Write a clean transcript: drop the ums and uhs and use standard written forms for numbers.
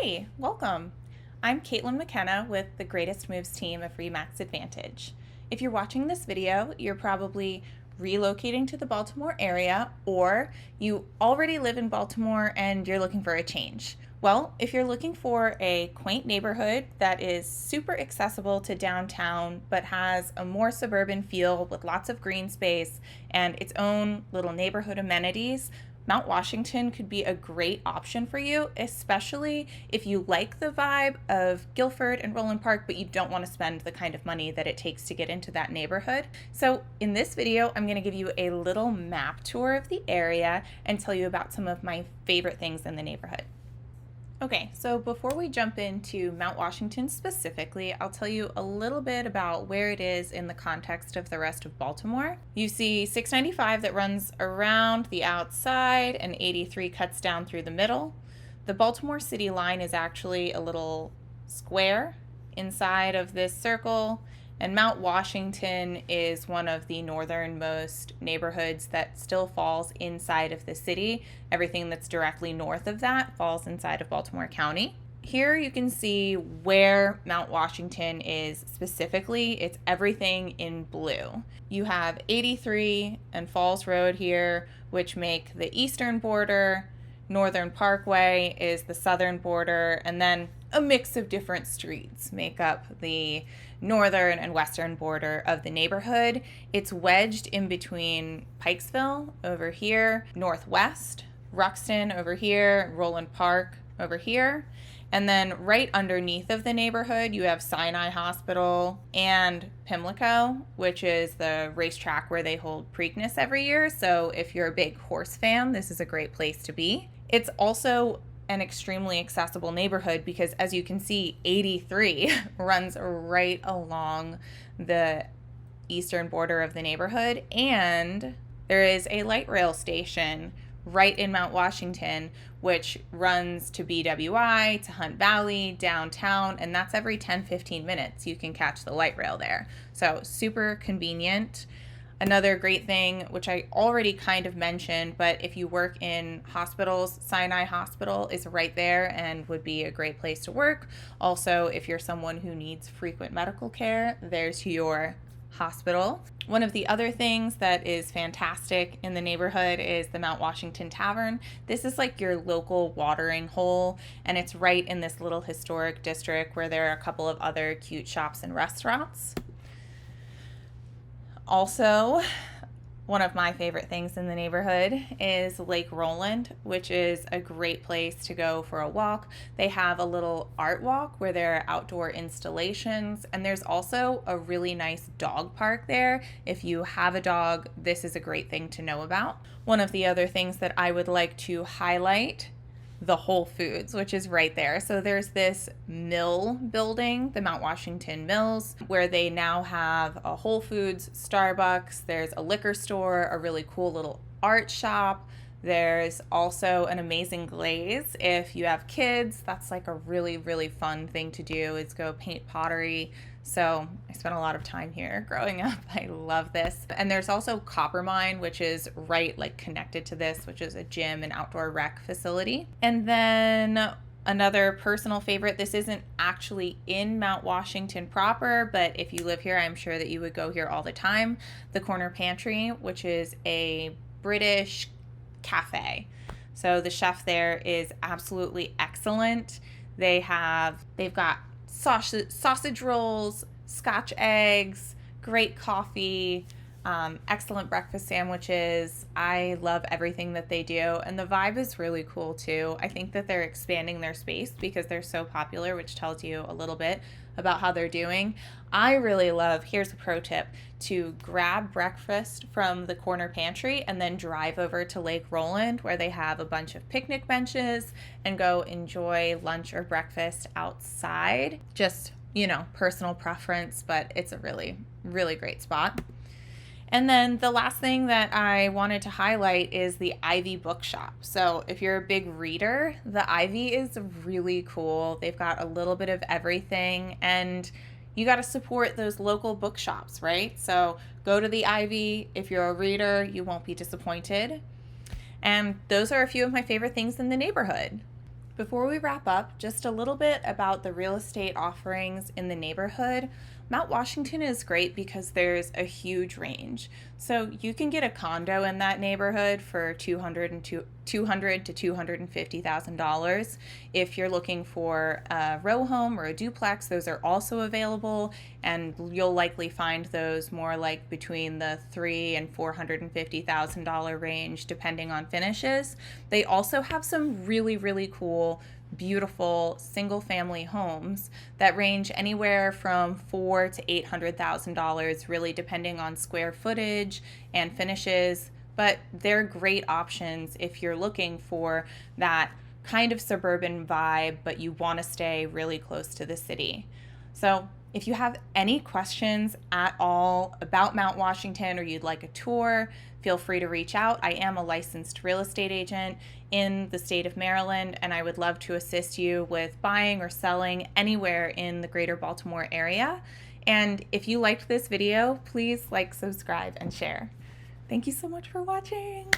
Hey, welcome. I'm Caitlin McKenna with the Greatest Moves team of Remax Advantage. If you're watching this video, you're probably relocating to the Baltimore area, or you already live in Baltimore and you're looking for a change. Well, if you're looking for a quaint neighborhood that is super accessible to downtown but has a more suburban feel with lots of green space and its own little neighborhood amenities, Mount Washington could be a great option for you, especially if you like the vibe of Guilford and Roland Park, but you don't want to spend the kind of money that it takes to get into that neighborhood. So in this video, I'm going to give you a little map tour of the area and tell you about some of my favorite things in the neighborhood. Okay, so before we jump into Mount Washington specifically, I'll tell you a little bit about where it is in the context of the rest of Baltimore. You see 695 that runs around the outside and 83 cuts down through the middle. The Baltimore City line is actually a little square inside of this circle, and Mount Washington is one of the northernmost neighborhoods that still falls inside of the city. Everything that's directly north of that falls inside of Baltimore County. Here you can see where Mount Washington is specifically. It's everything in blue. You have 83 and Falls Road here, which make the eastern border. Northern Parkway is the southern border, and then a mix of different streets make up the northern and western border of the neighborhood. It's wedged in between Pikesville over here, Northwest, Ruxton over here, Roland Park over here. And then right underneath of the neighborhood, you have Sinai Hospital and Pimlico, which is the racetrack where they hold Preakness every year. So if you're a big horse fan, this is a great place to be. It's also an extremely accessible neighborhood because, as you can see, 83 runs right along the eastern border of the neighborhood, and there is a light rail station right in Mount Washington, which runs to BWI, to Hunt Valley, downtown, and that's every 10-15 minutes. You can catch the light rail there. So super convenient. Another great thing, which I already kind of mentioned, but if you work in hospitals, Sinai Hospital is right there and would be a great place to work. Also, if you're someone who needs frequent medical care, there's your hospital. One of the other things that is fantastic in the neighborhood is the Mount Washington Tavern. This is like your local watering hole, and it's right in this little historic district where there are a couple of other cute shops and restaurants. Also, one of my favorite things in the neighborhood is Lake Roland, which is a great place to go for a walk. They have a little art walk where there are outdoor installations, and there's also a really nice dog park there. If you have a dog, this is a great thing to know about. One of the other things that I would like to highlight, the Whole Foods, which is right there. So there's this mill building, the Mount Washington Mills, where they now have a Whole Foods, Starbucks, there's a liquor store, a really cool little art shop. There's also an amazing glaze. If you have kids, that's like a really, really fun thing to do, is go paint pottery. So I spent a lot of time here growing up. I love this. And there's also Copper Mine, which is right like connected to this, which is a gym and outdoor rec facility. And then another personal favorite, this isn't actually in Mount Washington proper, but if you live here, I'm sure that you would go here all the time. The Corner Pantry, which is a British cafe. So the chef there is absolutely excellent. They've got sausage rolls, Scotch eggs, great coffee, excellent breakfast sandwiches. I love everything that they do, and the vibe is really cool too. I think that they're expanding their space because they're so popular, which tells you a little bit about how they're doing. I really love, here's a pro tip, to grab breakfast from the Corner Pantry and then drive over to Lake Roland, where they have a bunch of picnic benches, and go enjoy lunch or breakfast outside. Just, personal preference, but it's a really, really great spot. And then the last thing that I wanted to highlight is the Ivy Bookshop. So if you're a big reader, the Ivy is really cool. They've got a little bit of everything, and you got to support those local bookshops, right? So go to the Ivy. If you're a reader, you won't be disappointed. And those are a few of my favorite things in the neighborhood. Before we wrap up, just a little bit about the real estate offerings in the neighborhood. Mount Washington is great because there's a huge range. So you can get a condo in that neighborhood for $200 to $250,000. If you're looking for a row home or a duplex, those are also available, and you'll likely find those more like between the $300,000 and $450,000 range, depending on finishes. They also have some really cool, beautiful single family homes that range anywhere from $400,000 to $800,000, really depending on square footage and finishes. But they're great options if you're looking for that kind of suburban vibe, but you want to stay really close to the city. So if you have any questions at all about Mount Washington or you'd like a tour, feel free to reach out. I am a licensed real estate agent in the state of Maryland, and I would love to assist you with buying or selling anywhere in the greater Baltimore area. And if you liked this video, please like, subscribe, and share. Thank you so much for watching.